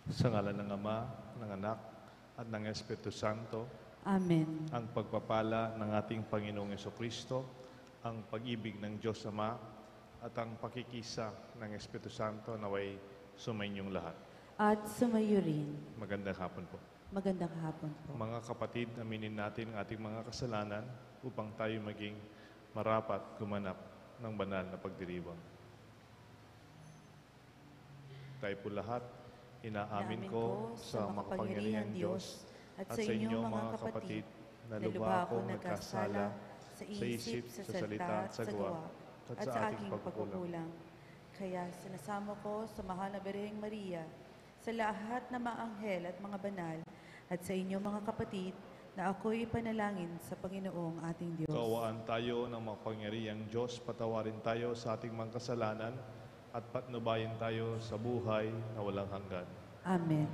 Sa ngalan ng Ama, ng Anak, at ng Espiritu Santo. Amen. Ang pagpapala ng ating Panginoong Jesucristo, ang pag-ibig ng Diyos Ama, at ang pakikisa ng Espiritu Santo naway sumainyong lahat. At sumayo rin. Magandang hapon po. Magandang hapon po. Mga kapatid, aminin natin ang ating mga kasalanan upang tayo maging marapat gumanap ng banal na pagdiriwang. Tayo po lahat, inaamin ko sa makapangyarihang Diyos at sa inyong mga kapatid na lubha akong nagkasala sa isip, sa salita at sa gawa at sa aking pagkukulang. Kaya sinasamo ko sa mahal na Birheng Maria, sa lahat na mga anghel at mga banal, at sa inyong mga kapatid, na ako'y ipanalangin sa Panginoong ating Diyos. Kaawaan tayo ng makapangyarihang Diyos, patawarin tayo sa ating mga kasalanan at patnubayan tayo sa buhay na walang hanggan. Amen.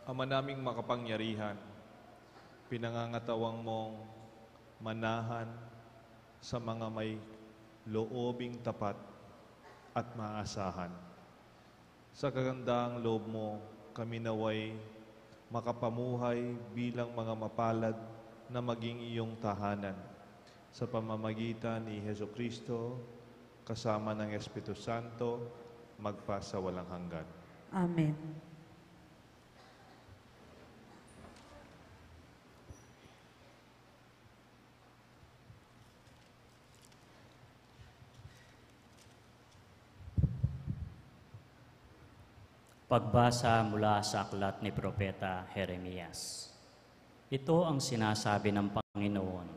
Ama naming makapangyarihan, pinangangatawang mong manahan sa mga may loobing tapat at maasahan. Sa kagandaang loob mo, kami naway makapamuhay bilang mga mapalad na maging iyong tahanan. Sa pamamagitan ni Hesukristo, kasama ng Espiritu Santo, magpa sa walang hanggan. Amen. Pagbasa mula sa aklat ni Propeta Jeremias. Ito ang sinasabi ng Panginoon: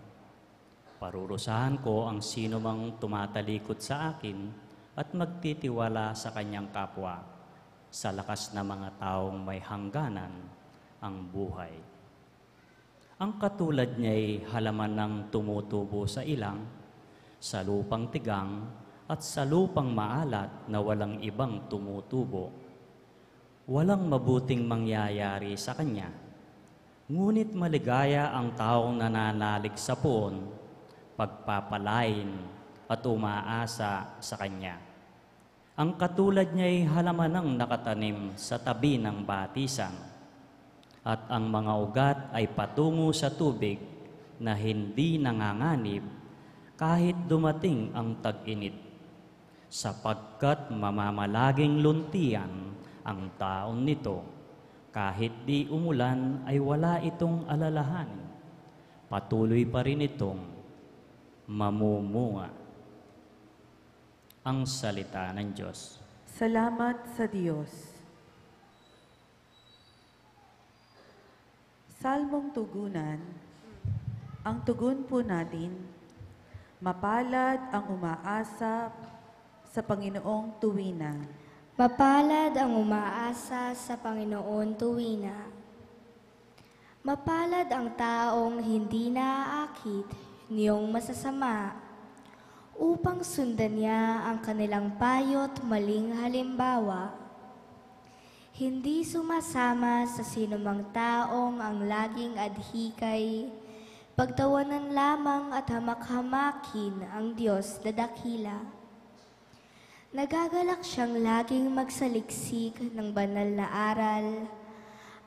parurusahan ko ang sino mang tumatalikod sa akin at magtitiwala sa kanyang kapwa, sa lakas na mga taong may hangganan ang buhay. Ang katulad niya'y halaman ng tumutubo sa ilang, sa lupang tigang at sa lupang maalat na walang ibang tumutubo. Walang mabuting mangyayari sa kanya, ngunit maligaya ang taong nananalig sa puon, pagpapalain at umaasa sa kanya. Ang katulad niya'y halaman ng nakatanim sa tabi ng batisan, at ang mga ugat ay patungo sa tubig na hindi nanganganib kahit dumating ang tag-init, sapagkat mamamalaging luntian ang taon nito, kahit di umulan ay wala itong alalahanin. Patuloy pa rin itong mamumunga. Ang salita ng Diyos. Salamat sa Diyos. Salmong tugunan. Ang tugon po natin: mapalad ang umaasa sa Panginoong tuwina. Mapalad ang umaasa sa Panginoon tuwina. Mapalad ang taong hindi naaakit niyong masasama, upang sundan niya ang kanilang payo't maling halimbawa. Hindi sumasama sa sinumang taong ang laging adhikay, pagtawanan lamang at hamak-hamakin ang Diyos na dakila. Nagagalak siyang laging magsaliksik ng banal na aral.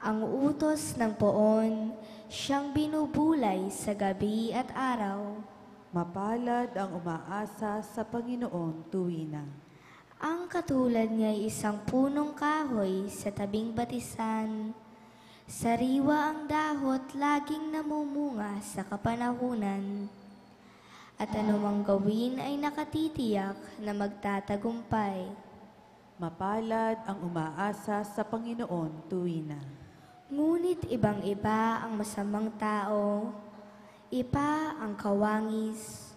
Ang utos ng poon, siyang binubulay sa gabi at araw. Mapalad ang umaasa sa Panginoon tuwina. Ang katulad niya ay isang punong kahoy sa tabing batisan. Sariwa ang dahot, laging namumunga sa kapanahunan. At anumang gawin ay nakatitiyak na magtatagumpay. Mapalad ang umaasa sa Panginoon tuwina. Ngunit ibang-iba ang masamang tao, iba ang kawangis.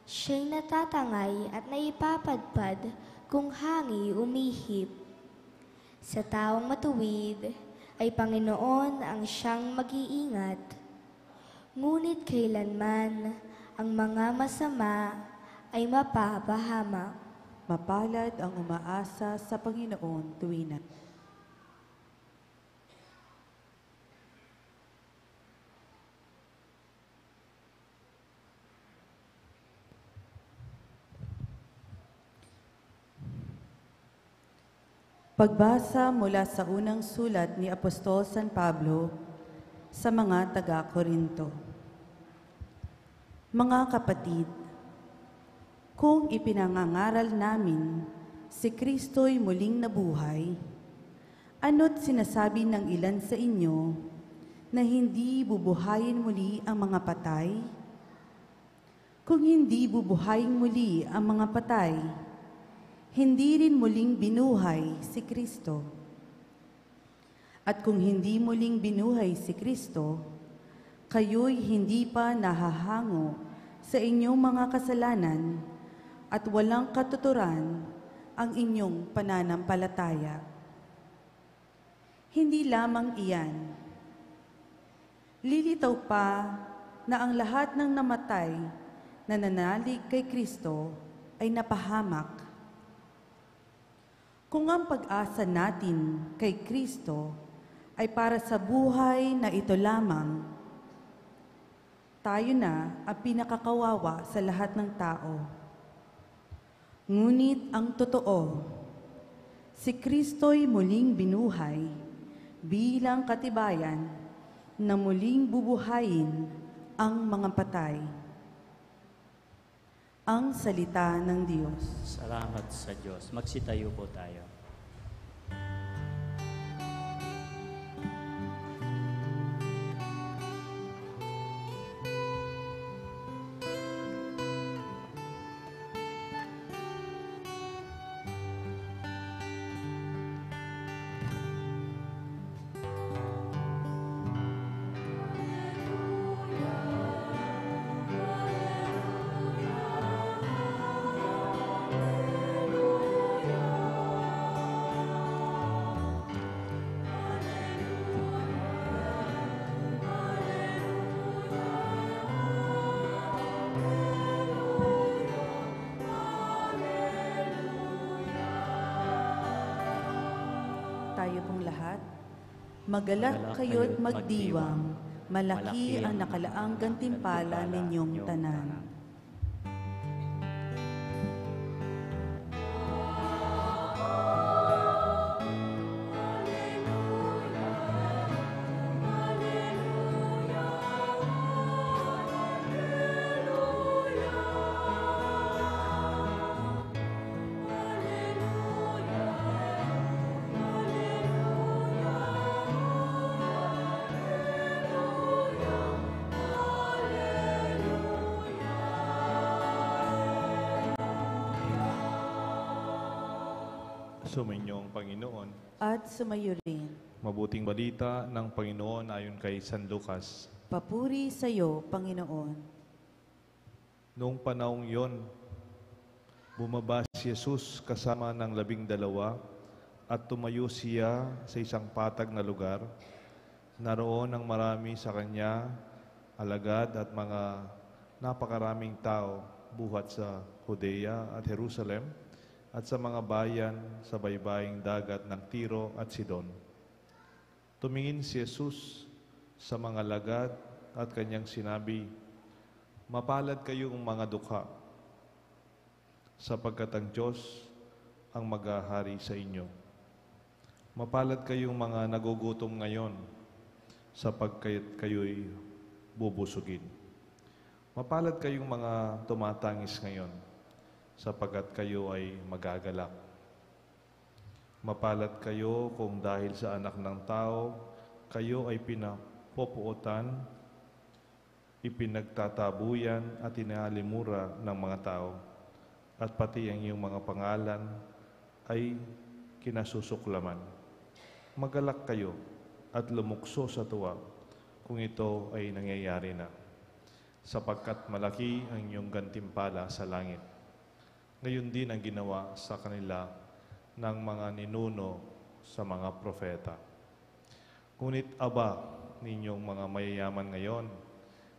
Siya'y natatangay at naipapadpad kung hangi umihip. Sa taong matuwid ay Panginoon ang siyang mag-iingat. Ngunit kailanman ang mga masama ay mapapahamak. Mapalad ang umaasa sa Panginoon tuwina. Pagbasa mula sa unang sulat ni Apostol San Pablo sa mga taga-Korinto. Mga kapatid, kung ipinangangaral namin si Kristo'y muling nabuhay, ano't sinasabi ng ilan sa inyo na hindi bubuhayin muli ang mga patay? Kung hindi bubuhayin muli ang mga patay, hindi rin muling binuhay si Kristo. At kung hindi muling binuhay si Kristo, kayo'y hindi pa nahahango sa inyong mga kasalanan at walang katuturan ang inyong pananampalataya. Hindi lamang iyan. Lilitaw pa na ang lahat ng namatay na nanalig kay Kristo ay napahamak. Kung ang pag-asa natin kay Kristo ay para sa buhay na ito lamang, tayo na ang pinakakawawa sa lahat ng tao. Ngunit ang totoo, si Kristo'y muling binuhay bilang katibayan na muling bubuhayin ang mga patay. Ang salita ng Diyos. Salamat sa Diyos. Magsitayo po tayo. Tayo pong lahat, magalak kayo't magdiwang, malaki ang nakalaang gantimpala ninyong tanan. Sumainyong Panginoon. At sumayo rin. Mabuting balita ng Panginoon ayon kay San Lucas. Papuri sa iyo, Panginoon. Noong panahong yon, bumaba si Jesus kasama ng 12 at tumayo siya sa isang patag na lugar. Naroon ang marami sa kanya, alagad at mga napakaraming tao buhat sa Judea at Jerusalem at sa mga bayan sa baybaying dagat ng Tiro at Sidon. Tumingin si Jesus sa mga alagad at kanyang sinabi, "Mapalad kayong mga dukha, sapagkat ang Diyos ang maghahari sa inyo. Mapalad kayong mga nagugutom ngayon, sapagkat kayo'y bubusugin. Mapalad kayong mga tumatangis ngayon, sapagkat kayo ay magagalak. Mapalad kayo kung dahil sa anak ng tao, kayo ay pinapopuotan, ipinagtatabuyan at inalimura ng mga tao, at pati ang iyong mga pangalan ay kinasusuklaman. Magalak kayo at lumukso sa tuwa kung ito ay nangyayari na, sapagkat malaki ang iyong gantimpala sa langit. Ngayon din ang ginawa sa kanila ng mga ninuno sa mga propeta. Ngunit aba ninyong mga mayayaman ngayon,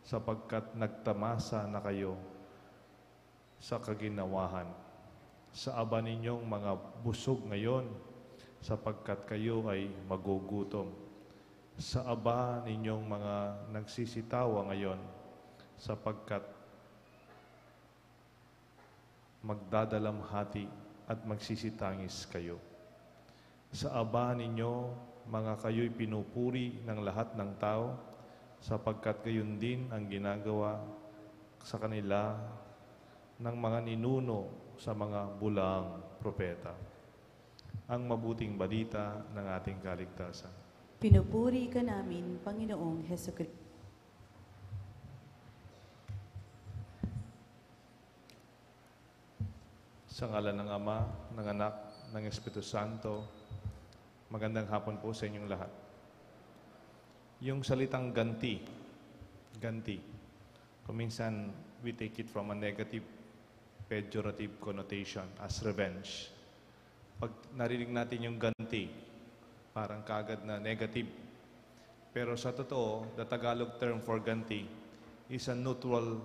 sapagkat nagtamasa na kayo sa kaginawahan. Sa aba ninyong mga busog ngayon, sapagkat kayo ay magugutom. Sa aba ninyong mga nagsisitawa ngayon, sapagkat magdadalamhati at magsisitangis kayo. Sa aba ninyo, mga kayo'y pinupuri ng lahat ng tao, sapagkat gayon din ang ginagawa sa kanila ng mga ninuno sa mga bulaang propeta. Ang mabuting balita ng ating kaligtasan. Pinupuri ka namin, Panginoong Hesukristo. Sa ngalan ng Ama, ng Anak, ng Espiritu Santo, magandang hapon po sa inyong lahat. Yung salitang ganti, kuminsan we take it from a negative, pejorative connotation as revenge. Pag narinig natin yung ganti, parang kagad na negative. Pero sa totoo, the Tagalog term for ganti is a neutral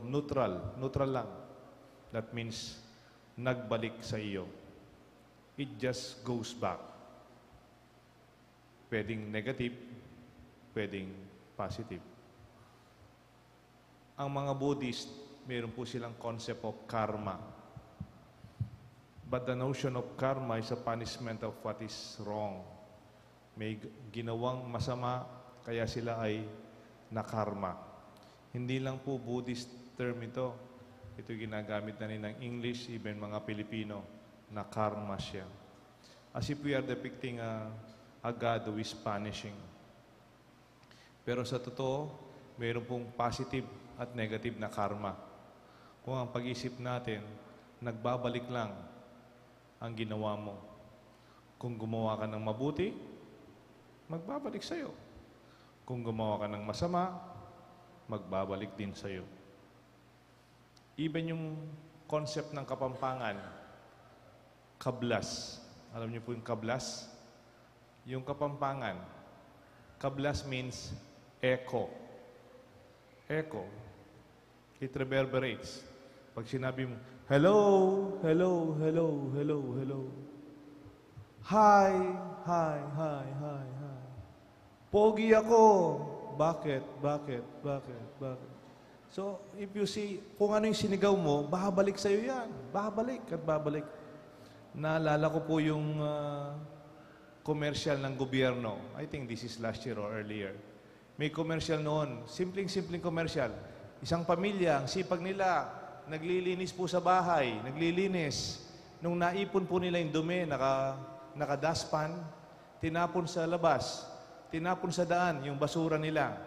lang. That means nagbalik sa iyo. It just goes back. Pwedeng negative, pwedeng positive. Ang mga Buddhist, meron po silang concept of karma. But the notion of karma is a punishment of what is wrong. May ginawang masama, kaya sila ay nakarma. Hindi lang po Buddhist term ito. Ito ginagamit na rin ng English, even mga Pilipino, na karma siya. As if we are depicting a God who is punishing. Pero sa totoo, mayroon pong positive at negative na karma. Kung ang pag-isip natin, nagbabalik lang ang ginawa mo. Kung gumawa ka ng mabuti, magbabalik sa'yo. Kung gumawa ka ng masama, magbabalik din sa'yo. Even yung concept ng Kapampangan, kablas. Alam niyo po yung kablas? Yung Kapampangan. Kablas means echo. Echo. It reverberates. Pag sinabi mo, hello, hello, hello, hello, hello. Hi, hi, hi, hi, hi. Pogi ako. Bakit? Bakit? Bakit? Bakit? So, if you see, kung ano yung sinigaw mo, babalik sa'yo yan. Babalik at babalik. Naalala ko po yung commercial ng gobyerno. I think this is last year or earlier. May commercial noon. Simpleng-simpleng commercial. Isang pamilya, ang sipag nila, naglilinis po sa bahay, naglilinis. Nung naipon po nila yung dumi, naka-dustpan, tinapon sa labas, tinapon sa daan yung basura nila.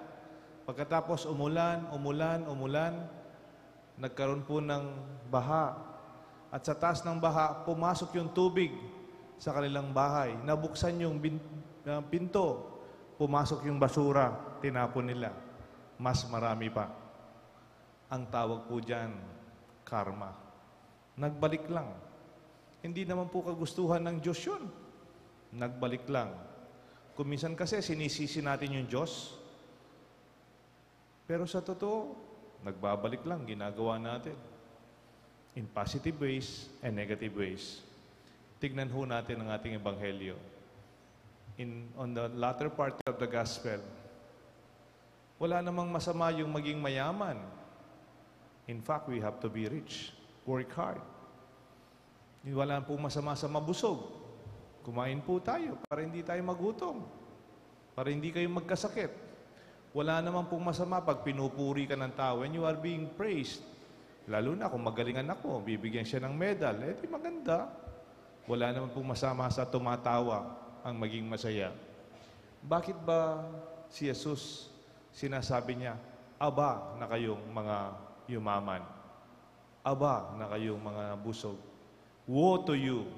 Pagkatapos umulan, nagkaroon po ng baha. At sa taas ng baha, pumasok yung tubig sa kanilang bahay. Nabuksan yung pinto, pumasok yung basura, tinapon nila. Mas marami pa. Ang tawag po dyan, karma. Nagbalik lang. Hindi naman po kagustuhan ng Diyos yun. Nagbalik lang. Kung minsan kasi sinisisi natin yung Diyos, pero sa totoo, nagbabalik lang, ginagawa natin. In positive ways and negative ways. Tignan ho natin ang ating ebanghelyo. On the latter part of the gospel, wala namang masama yung maging mayaman. In fact, we have to be rich. Work hard. Wala pong masama sa mabusog. Kumain po tayo para hindi tayo magutom. Para hindi kayo magkasakit. Wala naman pong masama pag pinupuri ka ng tao and you are being praised. Lalo na kung magalingan ako, bibigyan siya ng medal. Eh, di maganda. Wala naman pong masama sa tumatawa ang maging masaya. Bakit ba si Jesus sinasabi niya, aba na kayong mga yumaman. Aba na kayong mga busog. Woe to you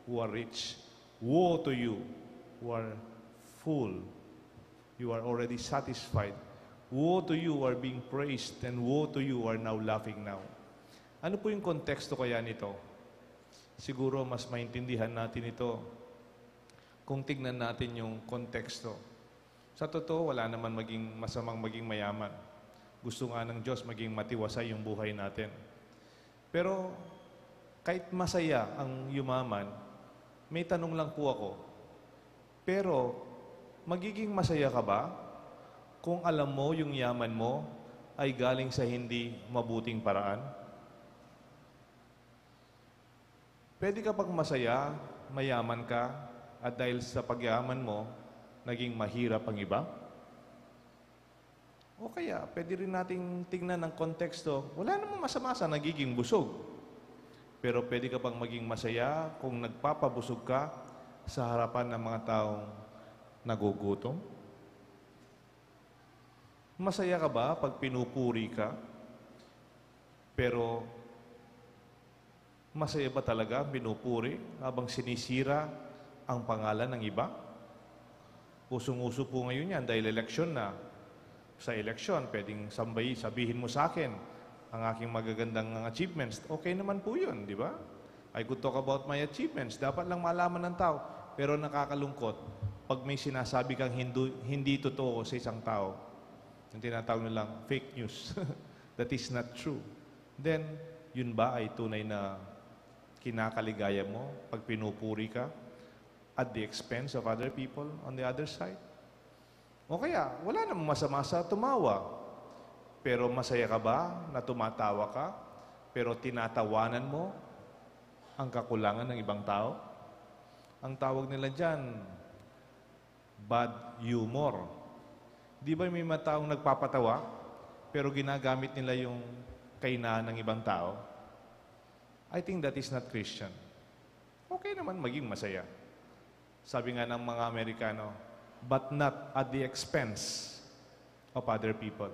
who are rich. Woe to you who are full. You are already satisfied. Woe to you who are being praised, and woe to you who are now laughing now. Ano po yung konteksto kaya nito? Siguro mas maintindihan natin ito kung tignan natin yung konteksto. Sa totoo, wala naman masamang maging mayaman. Gusto nga ng Diyos maging matiwasay yung buhay natin. Pero kahit masaya ang yumaman, may tanong lang po ako. Pero magiging masaya ka ba kung alam mo yung yaman mo ay galing sa hindi mabuting paraan? Pwede ka pag masaya, mayaman ka, at dahil sa pagyaman mo, naging mahirap ang iba? O kaya, pwede rin nating tingnan ng konteksto, wala namang masama sa nagiging busog. Pero pwede ka pang maging masaya kung nagpapabusog ka sa harapan ng mga taong nagugutom? Masaya ka ba pag pinupuri ka? Pero masaya ba talaga pinupuri habang sinisira ang pangalan ng iba? Usong-uso po ngayon yan dahil eleksyon na. Sa eleksyon, pwedeng sabihin mo sa akin ang aking magagandang achievements. Okay naman po yun, di ba? I could talk about my achievements. Dapat lang malaman ng tao. Pero nakakalungkot, pag may sinasabi kang hindi totoo sa isang tao, yung tinatawag nilang fake news, that is not true. Then, yun ba ay tunay na kinakaligaya mo pag pinupuri ka at the expense of other people on the other side? O kaya, wala namang masama sa tumawa. Pero masaya ka ba na tumatawa ka? Pero tinatawanan mo ang kakulangan ng ibang tao. Ang tawag nila dyan, bad humor. Di ba may mga taong nagpapatawa, pero ginagamit nila yung kahinaan ng ibang tao? I think that is not Christian. Okay naman maging masaya. Sabi nga ng mga Amerikano, but not at the expense of other people.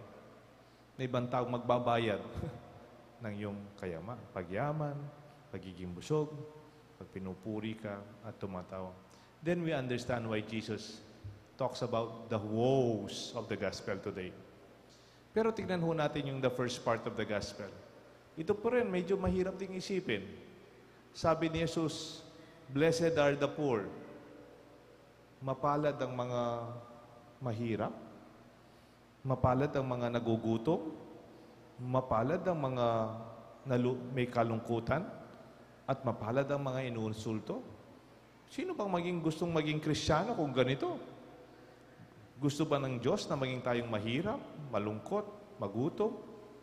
Na ibang tao magbabayad ng iyong pagyaman, pagiging busog, pag pinupuri ka at tumatawa. Then we understand why Jesus talks about the woes of the gospel today. Pero tignan ho natin yung the first part of the gospel. Ito po rin, medyo mahirap ding isipin. Sabi ni Jesus, blessed are the poor. Mapalad ang mga mahirap. Mapalad ang mga nagugutom. Mapalad ang mga may kalungkutan. At mapalad ang mga inuinsulto. Sino bang gustong maging Kristiyano kung ganito? Gusto ba ng Diyos na maging tayong mahirap, malungkot, magutom,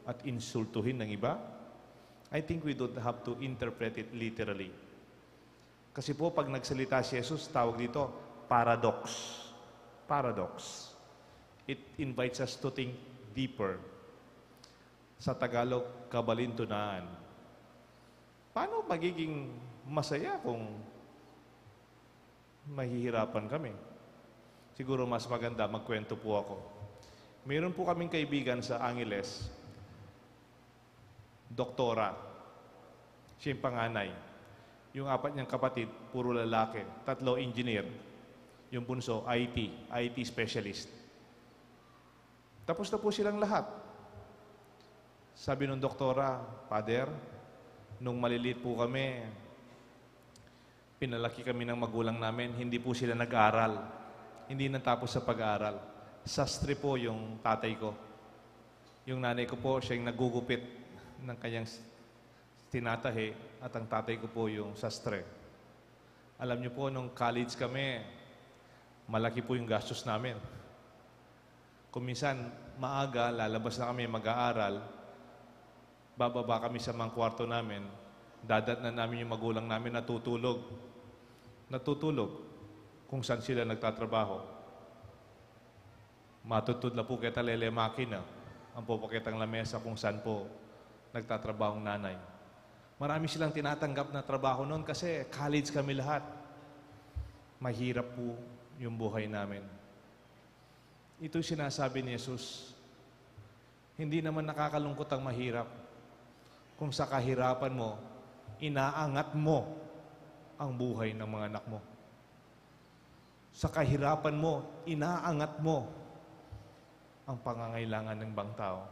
at insultuhin ng iba? I think we don't have to interpret it literally. Kasi po, pag nagsalita si Jesus, tawag dito, paradox. Paradox. It invites us to think deeper. Sa Tagalog, kabalintunaan. Paano magiging masaya kung mahihirapan kami? Siguro mas maganda, magkwento po ako. Mayroon po kaming kaibigan sa Angeles, doktora. Siya yung panganay. Yung 4 niyang kapatid, puro lalaki. 3 engineer. Yung bunso, IT specialist. Tapos na po silang lahat. Sabi ng doktora, Father, nung maliliit po kami, pinalaki kami ng magulang namin, hindi po sila nag-aral. Hindi natapos sa pag-aaral. Sastre po yung tatay ko. Yung nanay ko po, siya yung nagugupit ng kanyang tinatahi at ang tatay ko po yung sastre. Alam niyo po, nung college kami, malaki po yung gastos namin. Kung minsan, maaga, lalabas na kami mag-aaral, bababa kami sa mga kwarto namin, dadatnan namin yung magulang namin natutulog. Natutulog kung saan sila nagtatrabaho. Matutudla po kita lele makina ang pupakitang lamesa kung saan po nagtatrabaho ang nanay. Marami silang tinatanggap na trabaho noon kasi college kami lahat. Mahirap po yung buhay namin. Ito sinasabi ni Jesus, hindi naman nakakalungkot ang mahirap. Kung sa kahirapan mo, inaangat mo ang buhay ng mga anak mo. Sa kahirapan mo, inaangat mo ang pangangailangan ng ibang tao.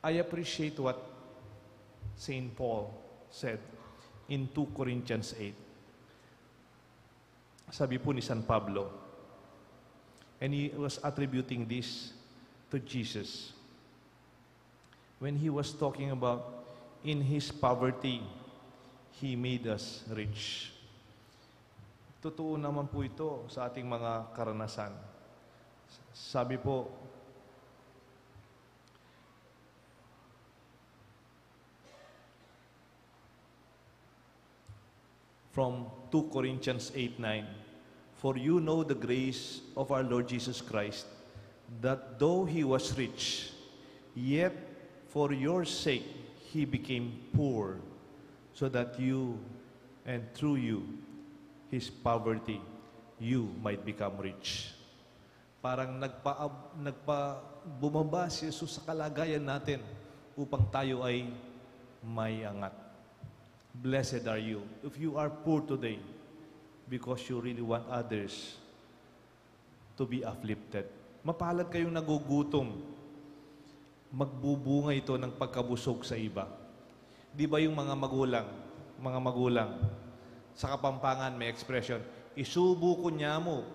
I appreciate what St. Paul said in 2 Corinthians 8. Sabi po ni San Pablo, and he was attributing this to Jesus. When he was talking about, in his poverty, he made us rich. Totoo naman po ito sa ating mga karanasan. Sabi po, from 2 Corinthians 8:9, for you know the grace of our Lord Jesus Christ, that though He was rich, yet for your sake He became poor, so that you, and through you, His poverty, you might become rich. Parang bumaba si Jesus sa kalagayan natin upang tayo ay may angat. Blessed are you if you are poor today because you really want others to be uplifted. Mapalad kayong nagugutom. Magbubunga ito ng pagkabusog sa iba. Di ba yung mga magulang, sa Kapampangan may expression, isubo ko niya mo,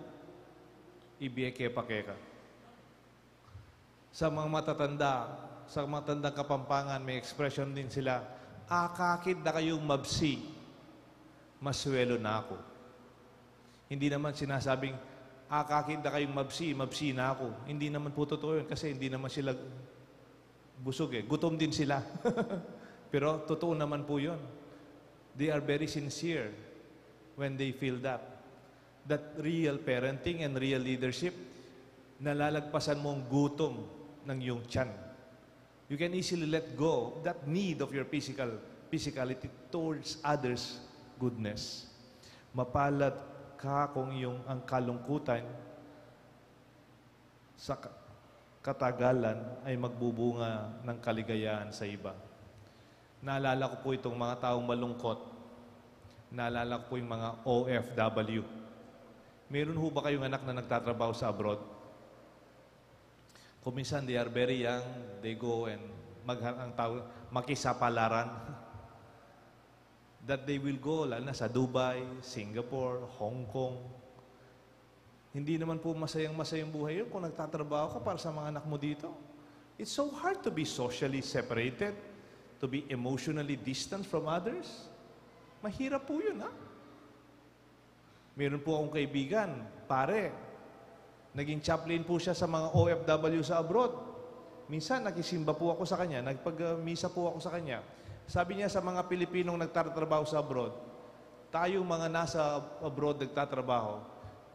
ibiyeke pakeka. Sa mga matatandang Kapampangan may expression din sila, akakid na kayong mabsi, maswelo na ako. Hindi naman sinasabing, akakid na kayong mabsi na ako. Hindi naman po totoo yun kasi hindi naman sila busog eh. Gutom din sila. Pero totoo naman po yun. They are very sincere when they feel that. That real parenting and real leadership, nalalagpasan mo ang gutom ng iyong tiyan. You can easily let go of that need of your physicality towards others' goodness. Mapalad ka kung ang kalungkutan sa katagalan ay magbubunga ng kaligayahan sa iba. Naalala ko po itong mga taong malungkot. Naalala ko po yung mga OFW. Meron ho ba kayong anak na nagtatrabaho sa abroad? Kung minsan, they are very young, they go and makisapalaran. That they will go, lalo na sa Dubai, Singapore, Hong Kong. Hindi naman po masayang-masayang buhay yun kung nagtatrabaho ka para sa mga anak mo dito. It's so hard to be socially separated, to be emotionally distant from others. Mahirap po yun, ha? Meron po akong kaibigan, pare, naging chaplain po siya sa mga OFW sa abroad. Minsan, nakisimba po ako sa kanya, nagpag-misa po ako sa kanya. Sabi niya sa mga Pilipinong nagtatrabaho sa abroad, tayong mga nasa abroad nagtatrabaho,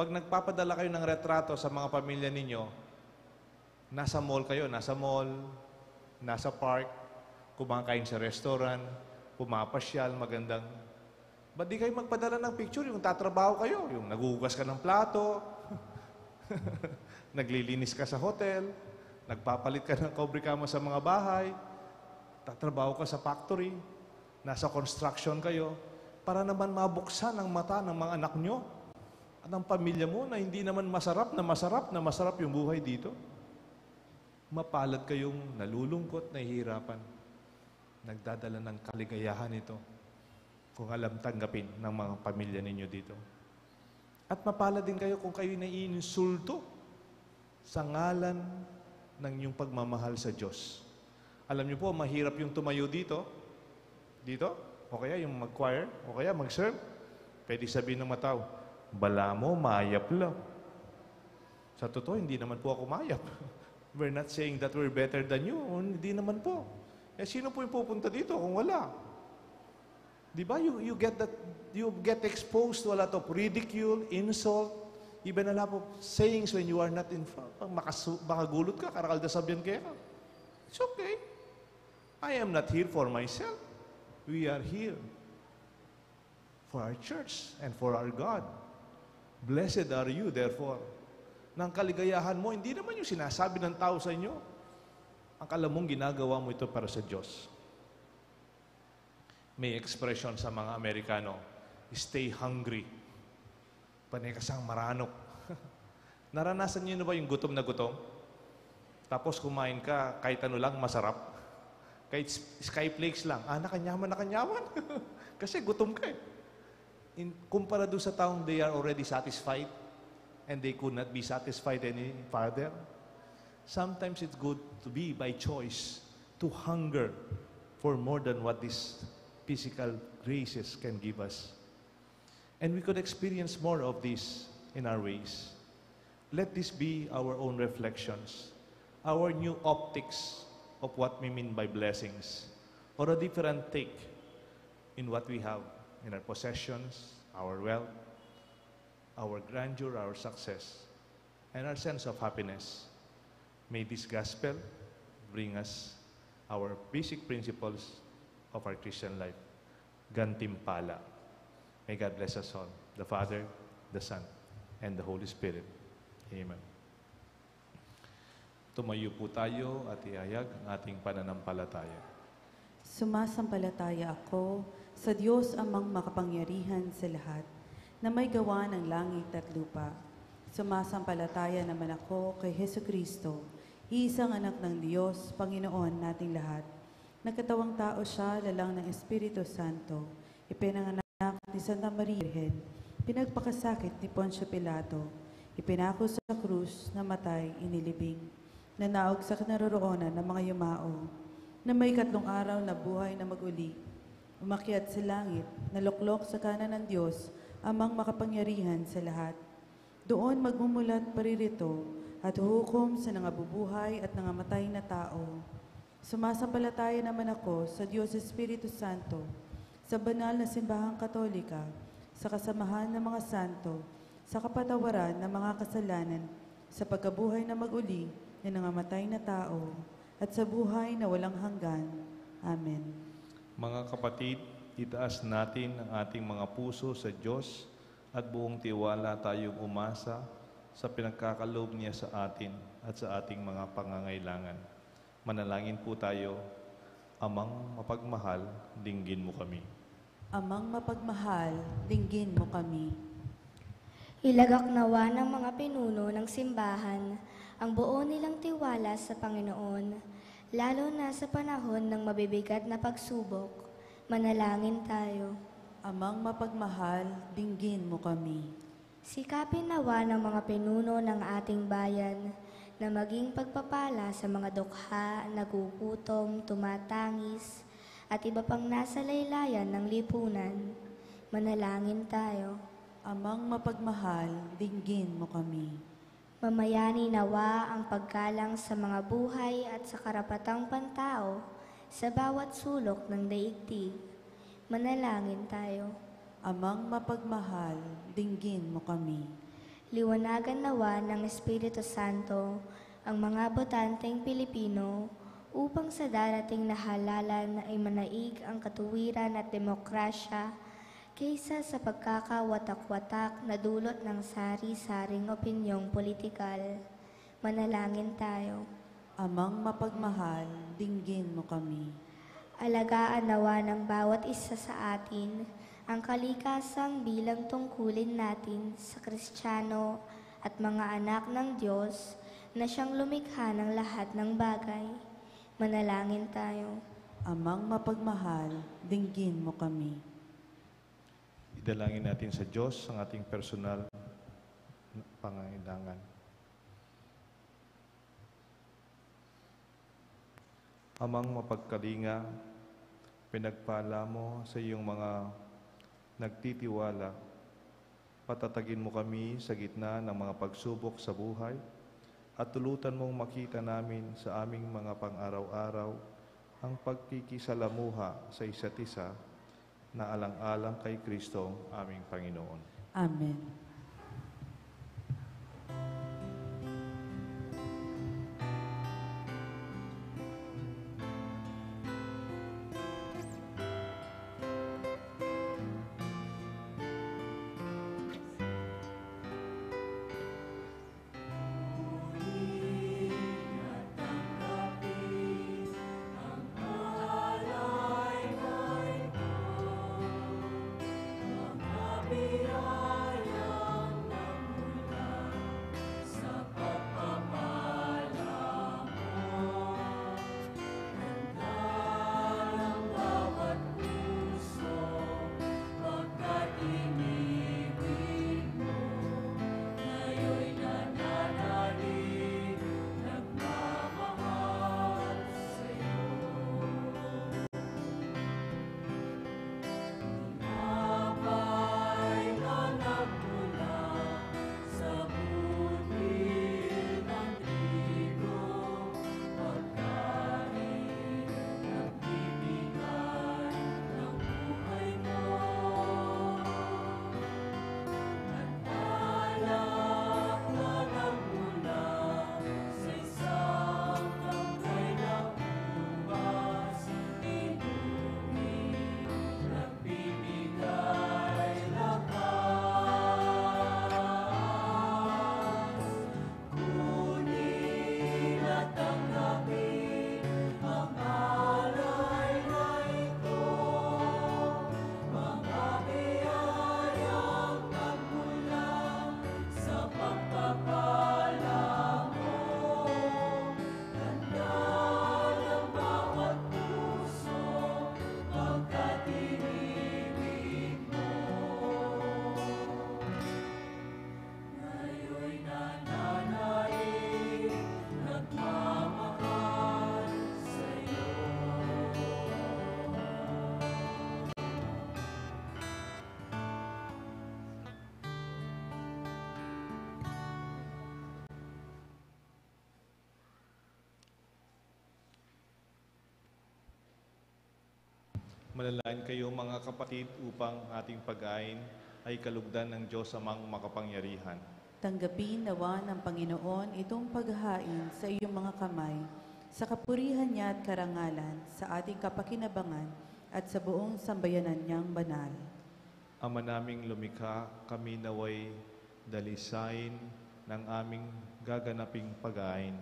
pag nagpapadala kayo ng retrato sa mga pamilya ninyo, nasa mall kayo, nasa park, kumakain sa restaurant, pumapasyal, magandang. Ba't di kayo magpadala ng picture yung tatrabaho kayo? Yung naguhugas ka ng plato, naglilinis ka sa hotel, nagpapalit ka ng kobrikama sa mga bahay, tatrabaho ka sa factory, nasa construction kayo, para naman mabuksan ang mata ng mga anak nyo at ang pamilya mo na hindi naman masarap yung buhay dito. Mapalad kayong nalulungkot, nahihirapan, nagdadala ng kaligayahan ito kung alam tanggapin ng mga pamilya ninyo dito. At mapalad din kayo kung kayo naiinsulto sa ngalan ng inyong pagmamahal sa Diyos. Alam niyo po, mahirap yung tumayo dito, o kaya yung mag-choir, o kaya mag-serve. Pwede sabihin ng matao, bala mo, mayap lang. Sa totoo, hindi naman po ako mayap. We're not saying that we're better than you. Hindi naman po. Sino po yung pupunta dito kung wala? Di ba? You get exposed to a lot of ridicule, insult, even a lot of sayings when you are not in front. Makagulot ka, karakaldasabihan kaya ka. It's okay. I am not here for myself. We are here for our church and for our God. Blessed are you, therefore. Nang kaligayahan mo, hindi naman yung sinasabi ng tao sa inyo. Ang alam mong ginagawa mo ito para sa Diyos. May expression sa mga Amerikano, stay hungry. Panay kasang maranok. Naranasan niyo na ba yung gutom na gutom? Tapos kumain ka, kahit ano lang, masarap. Kahit skyflakes lang. Nakanyaman. Kasi gutom ka eh. Kumpara doon sa taong they are already satisfied and they could not be satisfied any further. Sometimes it's good to be by choice, to hunger for more than what these physical graces can give us. And we could experience more of this in our ways. Let this be our own reflections, our new optics of what we mean by blessings, or a different take in what we have, in our possessions, our wealth, our grandeur, our success, and our sense of happiness. May this gospel bring us our basic principles of our Christian life. Gantimpala. May God bless us all, the Father, the Son, and the Holy Spirit. Amen. Tumayo po tayo at ihayag ang ating pananampalataya. Sumasampalataya ako sa Diyos amang makapangyarihan sa lahat, na may gawa ng langit at lupa. Sumasampalataya naman ako kay Hesukristo, isang anak ng Diyos, Panginoon nating lahat. Nagkatawang tao siya, lalang ng Espiritu Santo, ipinanganak ni Santa Maria Virgen, pinagpakasakit ni Poncio Pilato, ipinako sa krus, namatay, inilibing, nanaog sa kinaroroonan ng mga yumao, na may 3 araw na buhay na mag-uli, umakyat sa langit, naluklok sa kanan ng Diyos, amang makapangyarihan sa lahat. Doon magmumulat paririto at hukom sa nangabubuhay at nangamatay na tao. Sumasampalataya naman ako sa Diyos Espiritu Santo, sa banal na simbahang katolika, sa kasamahan ng mga santo, sa kapatawaran ng mga kasalanan, sa pagkabuhay na mag-uli ng nangamatay na tao, at sa buhay na walang hanggan. Amen. Mga kapatid, itaas natin ang ating mga puso sa Diyos at buong tiwala tayong umasa sa pinagkakaloob niya sa atin at sa ating mga pangangailangan. Manalangin po tayo. Amang mapagmahal, dinggin mo kami. Amang mapagmahal, dinggin mo kami. Ilagak nawa ng mga pinuno ng simbahan ang buo nilang tiwala sa Panginoon, lalo na sa panahon ng mabibigat na pagsubok. Manalangin tayo. Amang mapagmahal, dinggin mo kami. Sikapin nawa ng mga pinuno ng ating bayan na maging pagpapala sa mga dukha, nagugutom, tumatangis, at iba pang nasa laylayan ng lipunan. Manalangin tayo. Amang mapagmahal, dinggin mo kami. Mamayani nawa ang paggalang sa mga buhay at sa karapatang pantao sa bawat sulok ng daigdig. Manalangin tayo. Amang mapagmahal, dinggin mo kami. Liwanagan nawa ng Espiritu Santo ang mga botanteng Pilipino upang sa darating na halalan ay manaig ang katuwiran at demokrasya kaysa sa pagkakawatak-watak na dulot ng sari-saring opinyong politikal. Manalangin tayo. Amang mapagmahal, dinggin mo kami. Alagaan nawa ng bawat isa sa atin ang kalikasang bilang tungkulin natin sa Kristiyano at mga anak ng Diyos na siyang lumikha ng lahat ng bagay. Manalangin tayo. Amang mapagmahal, dinggin mo kami. Idalangin natin sa Diyos ang ating personal na pangangailangan. Amang mapagkalinga, pinagpala mo sa iyong mga nagtitiwala. Patatagin mo kami sa gitna ng mga pagsubok sa buhay at tulutan mong makita namin sa aming mga pang-araw-araw ang pagkikisalamuha sa isa't isa na alang-alang kay Kristo aming Panginoon. Amen. Manalangin kayo mga kapatid upang ating pag-ain ay kalugdan ng Diyos amang makapangyarihan. Tanggapin nawa ng Panginoon itong paghahain sa iyong mga kamay, sa kapurihan niya at karangalan, sa ating kapakinabangan at sa buong sambayanan niyang banal. Ama naming lumikha, kami naway dalisain ng aming gaganaping pag-ain.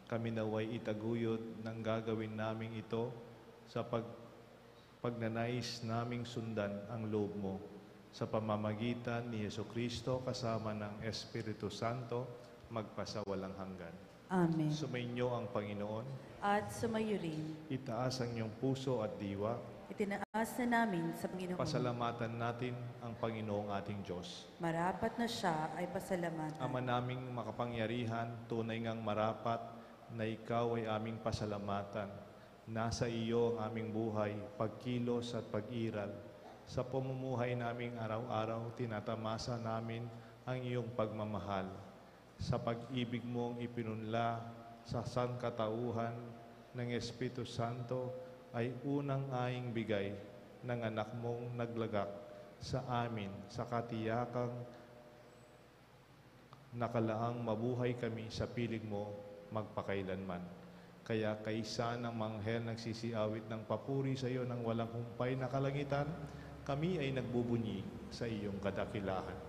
Kami naway itaguyod ng gagawin naming ito sa pagnanais naming sundan ang loob mo. Sa pamamagitan ni Jesucristo kasama ng Espiritu Santo, magpasawalang hanggan. Amen. Sumainyo ang Panginoon. At sumayo rin, Itaas ang iyong puso at diwa. itinaas na namin sa Panginoon. Pasalamatan natin ang Panginoong ating Diyos. Marapat na siya ay pasalamatan. Ama naming makapangyarihan, tunay ngang marapat na ikaw ay aming pasalamatan. Nasa iyo ang aming buhay, pagkilos at pag-iral. Sa pamumuhay naming araw-araw, tinatamasa namin ang iyong pagmamahal. Sa pag-ibig mong ipinunla sa sangkatauhan ng Espiritu Santo ay unang aing bigay ng anak mong naglagak sa amin sa katiyakang nakalaang mabuhay kami sa piling mo magpakailanman. Kaya kaisa ng manghel nagsisiawit ng papuri sa iyo ng walang humpay na kalangitan, kami ay nagbubunyi sa iyong kadakilahan.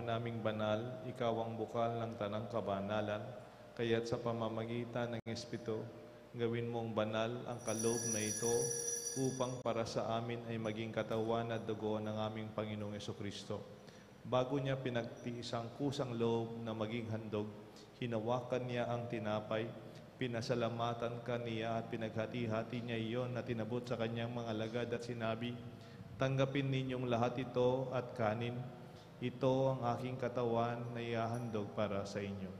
Naming banal, ikaw ang bukal ng tanang kabanalan, kaya't sa pamamagitan ng Espiritu, gawin mong banal ang kaloob na ito upang para sa amin ay maging katawan at dugo ng aming Panginoong Jesucristo. Bago niya pinagtiisang kusang loob na maging handog, hinawakan niya ang tinapay, pinasalamatan ka niya at pinaghati-hati niya iyon na tinabot sa kanyang mga alagad at sinabi, "Tanggapin ninyong lahat ito at kanin. Ito ang aking katawan na ihahandog para sa inyo."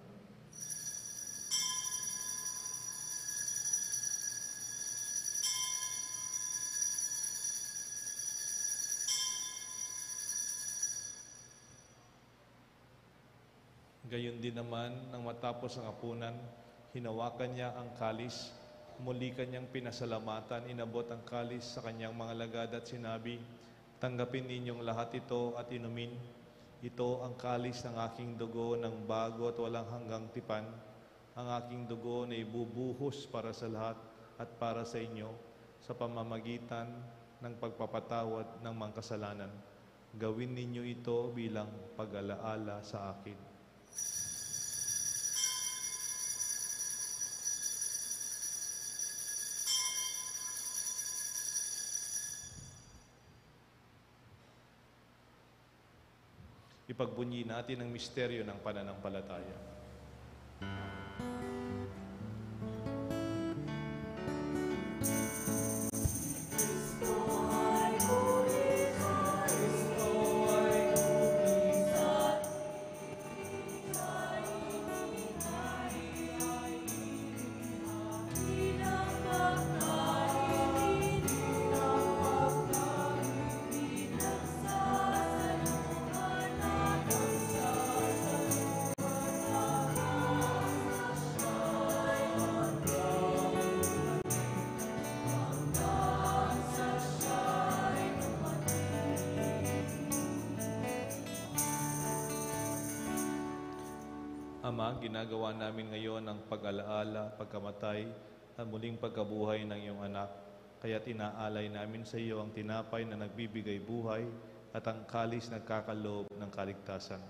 Gayon din naman, nang matapos ang hapunan, hinawakan niya ang kalis. Muli kanyang pinasalamatan, inabot ang kalis sa kanyang mga alagad at sinabi, "Tanggapin ninyong lahat ito at inumin. Ito ang kalis ng aking dugo ng bago at walang hanggang tipan. Ang aking dugo na ibubuhos para sa lahat at para sa inyo sa pamamagitan ng pagpapatawad ng mga kasalanan. Gawin ninyo ito bilang pag-alaala sa akin." Ipagbunyi natin ang misteryo ng pananampalataya. Ama, ginagawa namin ngayon ang pag-alaala, pagkamatay, at muling pagkabuhay ng iyong anak. Kaya't inaalay namin sa iyo ang tinapay na nagbibigay buhay at ang kalis nagkakaloob ng kaligtasan.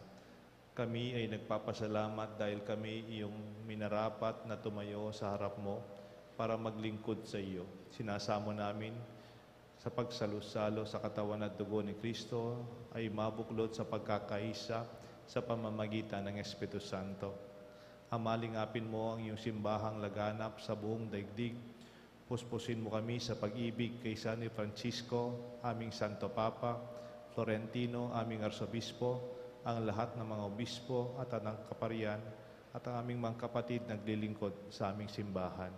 Kami ay nagpapasalamat dahil kami iyong minarapat na tumayo sa harap mo para maglingkod sa iyo. Sinasamo namin sa pagsalusalo sa katawan at dugo ni Kristo ay mabuklod sa pagkakaisa sa pamamagitan ng Espiritu Santo. Amalingapin mo ang iyong simbahang laganap sa buong daigdig. Puspusin mo kami sa pag-ibig kay San Francisco, aming Santo Papa, Florentino, aming Arsobispo, ang lahat ng mga obispo at ng kaparian, at ang aming mga kapatid naglilingkod sa aming simbahan.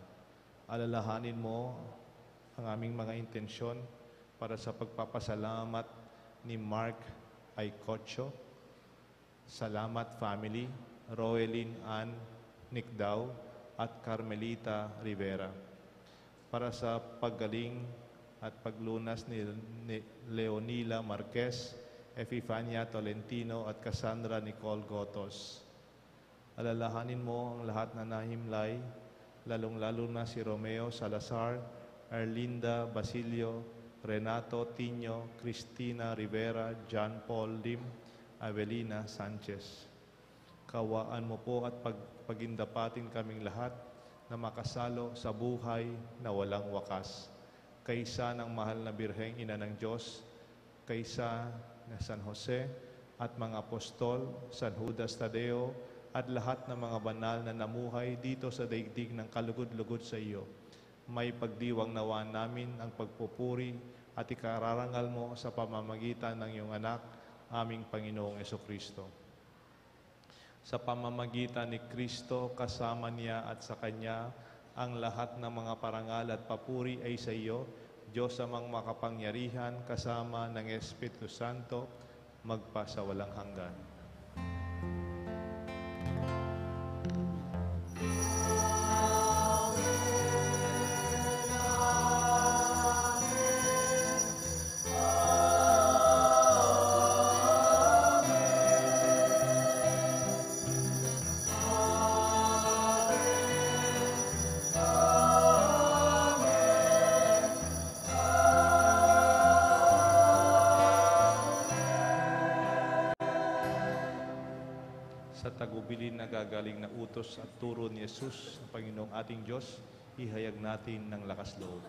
Alalahanin mo ang aming mga intensyon para sa pagpapasalamat ni Mark Aicocho, Salamat Family, Roelyn Ann Nicdao at Carmelita Rivera. Para sa paggaling at paglunas ni Leonila Marquez, Epifania Tolentino at Cassandra Nicole Gotos. Alalahanin mo ang lahat na nahimlay, lalong-lalo na si Romeo Salazar, Erlinda Basilio, Renato Tino, Cristina Rivera, John Paul Lim, Avelina Sanchez. Kawaan mo po at pagindapatin kaming lahat na makasalo sa buhay na walang wakas. Kaysa ng mahal na Birheng Ina ng Diyos, kaysa na San Jose at mga apostol, San Judas Tadeo, at lahat ng mga banal na namuhay dito sa daigdig ng kalugod-lugod sa iyo. May pagdiwang nawa namin ang pagpupuri at ikararangal mo sa pamamagitan ng iyong anak, aming Panginoong Jesucristo. Sa pamamagitan ni Kristo, kasama niya at sa Kanya, ang lahat ng mga parangal at papuri ay sa iyo, Diyos amang makapangyarihan, kasama ng Espiritu Santo, magpasawalang hanggan. Sa tagubilin na gagaling na utos at turo ni Jesus, ang Panginoong ating Diyos, ihayag natin ng lakas loob.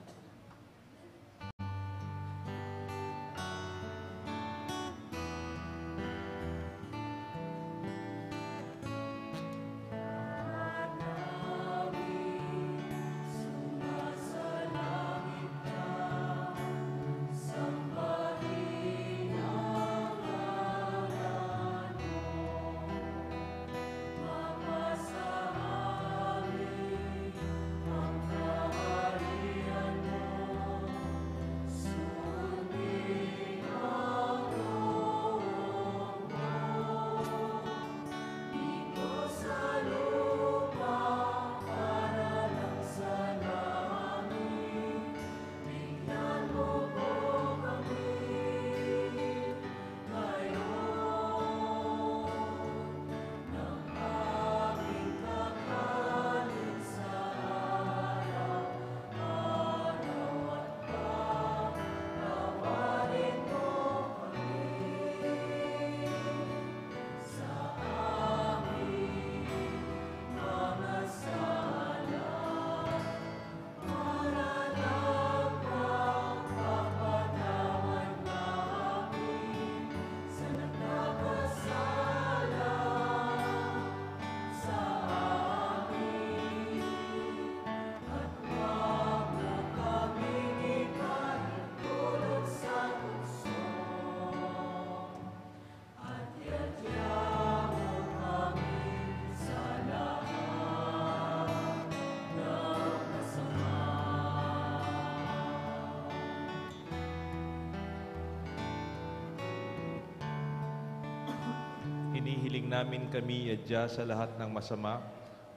Hinihiling namin kami adya sa lahat ng masama,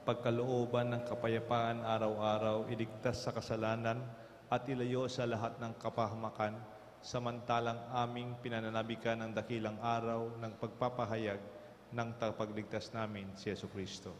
pagkalooban ng kapayapaan araw-araw, iligtas sa kasalanan at ilayo sa lahat ng kapahamakan, samantalang aming pinananabikan ng dakilang araw ng pagpapahayag ng tagapagligtas namin si Yesu Kristo.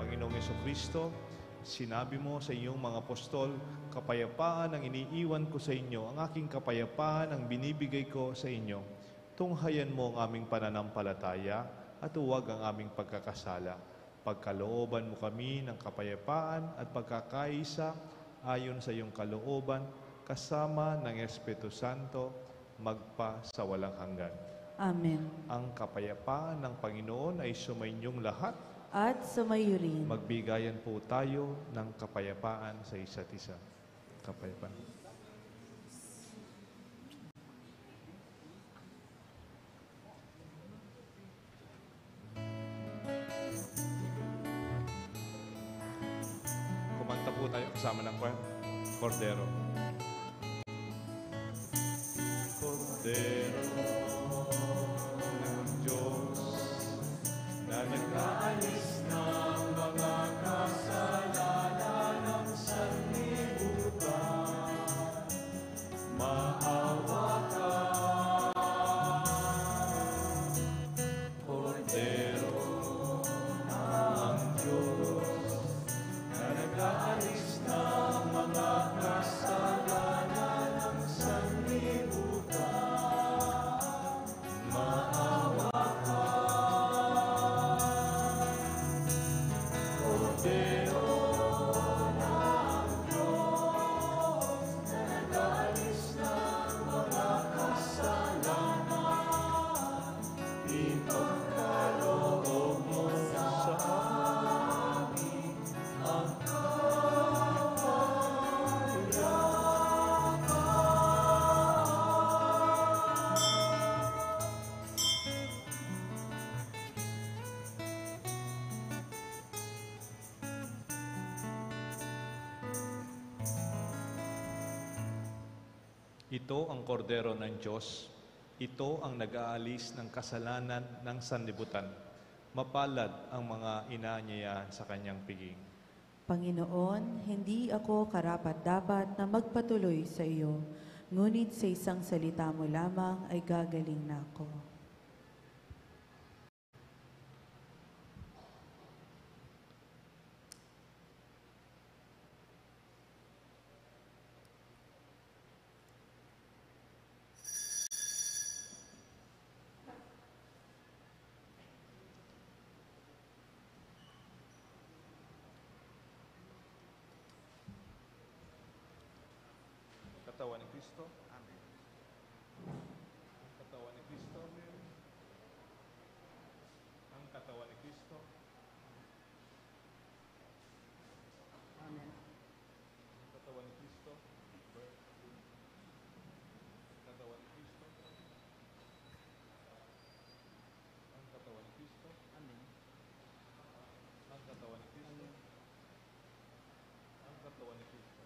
Panginoong Jesucristo, sinabi mo sa iyong mga apostol, kapayapaan ang iniiwan ko sa inyo, ang aking kapayapaan ang binibigay ko sa inyo. Tunghayan mo ang aming pananampalataya at huwag ang aming pagkakasala. Pagkalooban mo kami ng kapayapaan at pagkakaisa ayon sa iyong kalooban, kasama ng Espiritu Santo, magpa sa walang hanggan. Amen. Ang kapayapaan ng Panginoon ay sumainyong lahat. At sumayo rin. Magbigayan po tayo ng kapayapaan sa isa't isa. Kapayapaan. Kumanta po tayo kasama ng choir. Cordero. Cordero ng Diyos na nag-aalis ng mga kasalanan ng sanlibutan, maawa ka. Cordero ng Diyos na nag-aalis ng mga kasalanan ng sanlibutan, maawa ka. Ito ang kordero ng Diyos. Ito ang nag-aalis ng kasalanan ng sanlibutan. Mapalad ang mga inaanyayahan sa kanyang piging. Panginoon, hindi ako karapat-dapat na magpatuloy sa iyo, ngunit sa isang salita mo lamang ay gagaling na ako. Katawan ni Kristo. Amen. Ang katawan ni Kristo. Ang katawan ni Kristo. Amen. Ang katawan ni Kristo. Katawan ni Kristo. Ang katawan ni Kristo. Amen. Ang katawan ni Kristo. Ang katawan ni Kristo.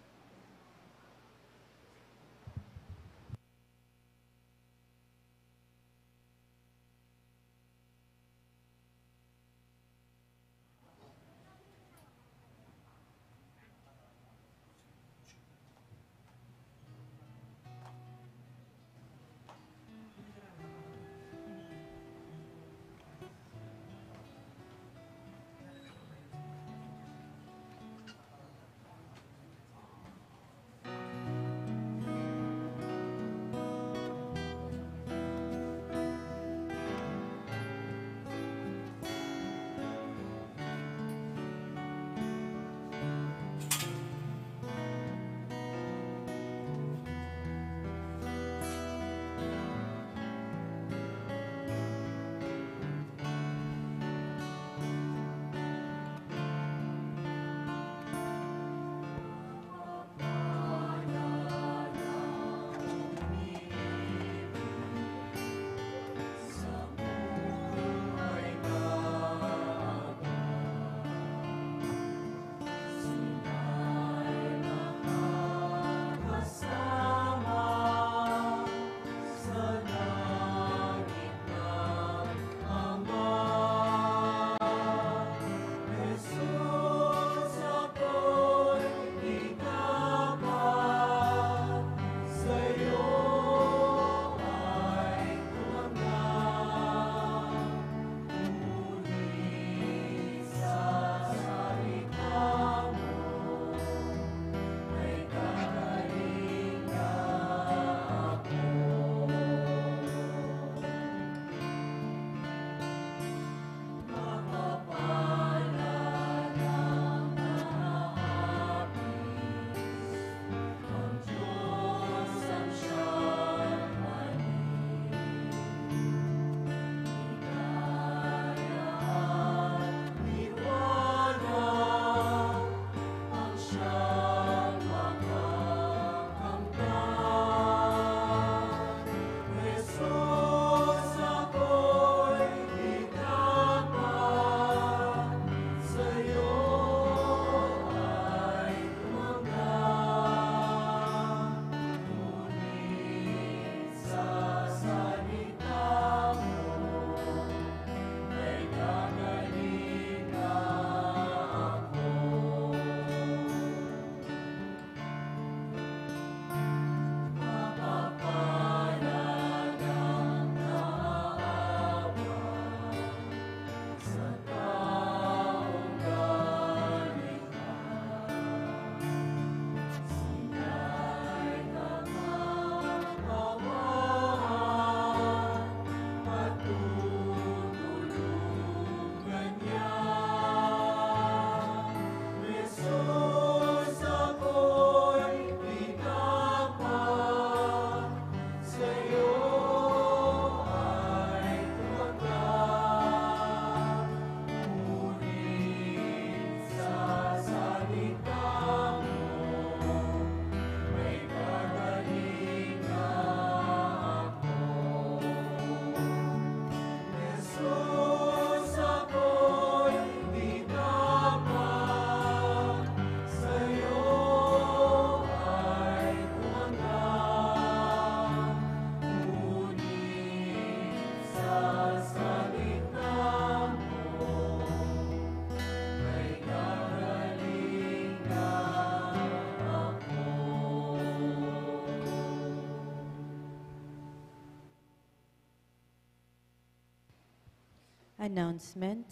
Announcement.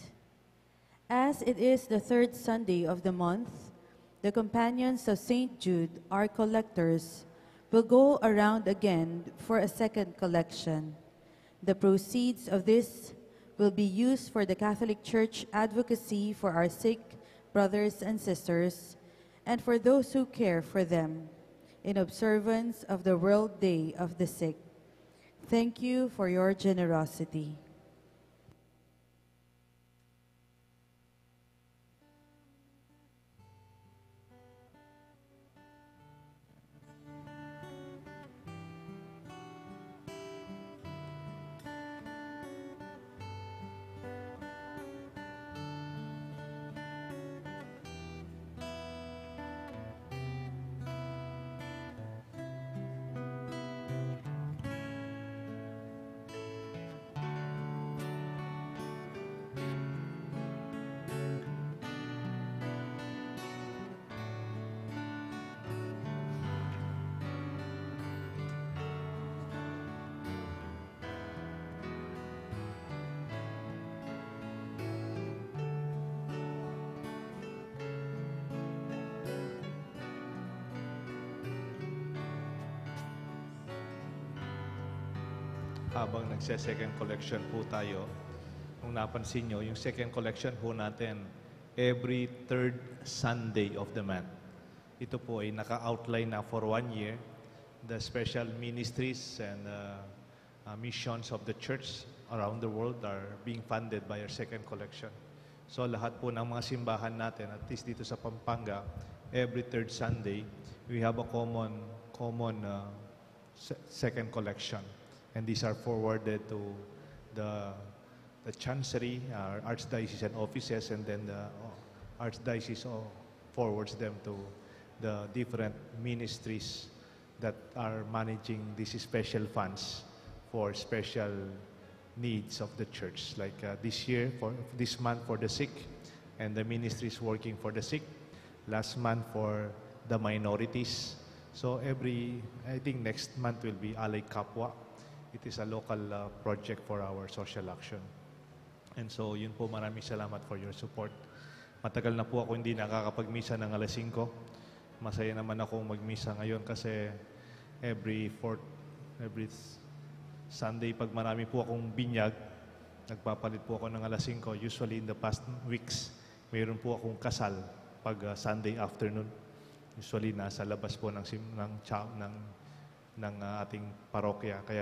As it is the third Sunday of the month, the companions of St. Jude, our collectors, will go around again for a second collection. The proceeds of this will be used for the Catholic Church advocacy for our sick brothers and sisters, and for those who care for them, in observance of the World Day of the Sick. Thank you for your generosity. Habang nagse-second collection po tayo, kung napansin nyo, yung second collection po natin, every third Sunday of the month. Ito po ay naka-outline na for 1 year. The special ministries and missions of the church around the world are being funded by our second collection. So lahat po ng mga simbahan natin, at least dito sa Pampanga, every third Sunday, we have a common second collection. And these are forwarded to the chancery, our archdiocesan offices, and then the archdiocese forwards them to the different ministries that are managing these special funds for special needs of the church. Like this month for the sick, and the ministries working for the sick. Last month for the minorities. So I think next month will be Alay Kapwa. It is a local project for our social action. And so, yun po, maraming salamat for your support. Matagal na po ako hindi nakakapagmisa ng alas 5. Masaya naman akong magmisa ngayon kasi every Sunday, pag marami po akong binyag, nagpapalit po ako ng alas 5. Usually in the past weeks, mayroon po akong kasal pag Sunday afternoon. Usually nasa labas po ng ating parokya. Kaya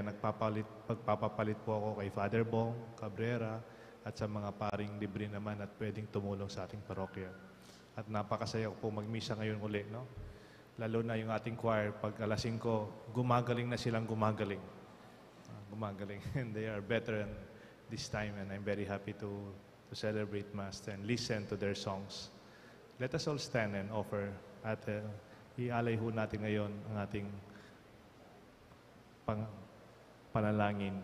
pagpapapalit po ako kay Father Bong Cabrera at sa mga paring libre naman at pwedeng tumulong sa ating parokya. At napakasaya ko po magmisa ngayon uli, no? Lalo na yung ating choir, pag alas 5, gumagaling na silang gumagaling. And they are better this time, and I'm very happy to celebrate Mass and listen to their songs. Let us all stand and offer at ialay ho natin ngayon ang ating panalangin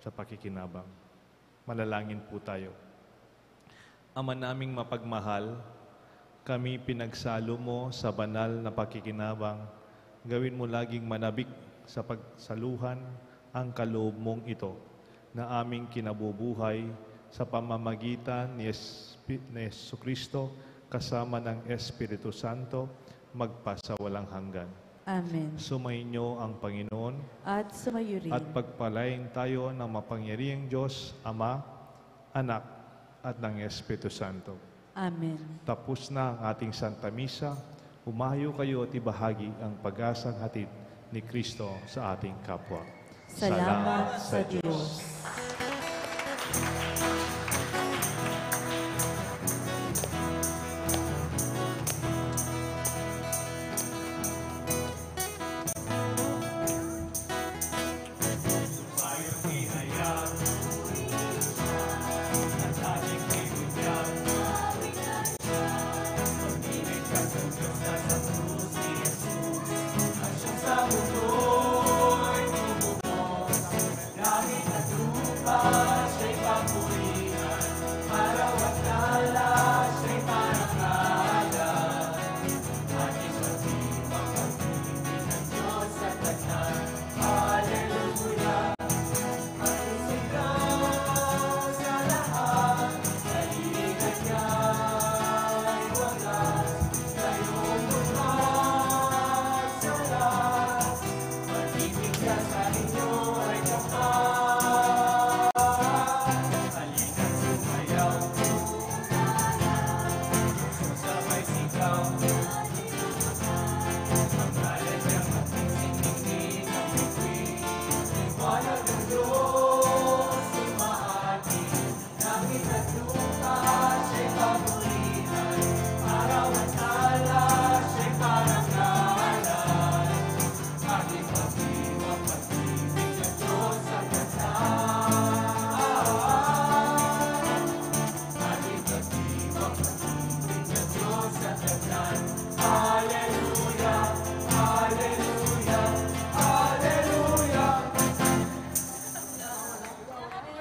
sa pakikinabang. Malalangin po tayo. Ama naming mapagmahal, kami pinagsalo mo sa banal na pakikinabang. Gawin mo laging manabik sa pagsaluhan ang kaloob mong ito na aming kinabubuhay sa pamamagitan ni Jesucristo kasama ng Espiritu Santo magpasawalang hanggan. Amen. Sumainyo ang Panginoon At sumayo rin. at pagpalain tayo ng mapangyarihang Diyos, Ama, Anak, at ng Espiritu Santo. Amen. Tapos na ang ating Santa Misa, humayo kayo at ibahagi ang pag-asang hatid ni Kristo sa ating kapwa. Salamat sa Diyos.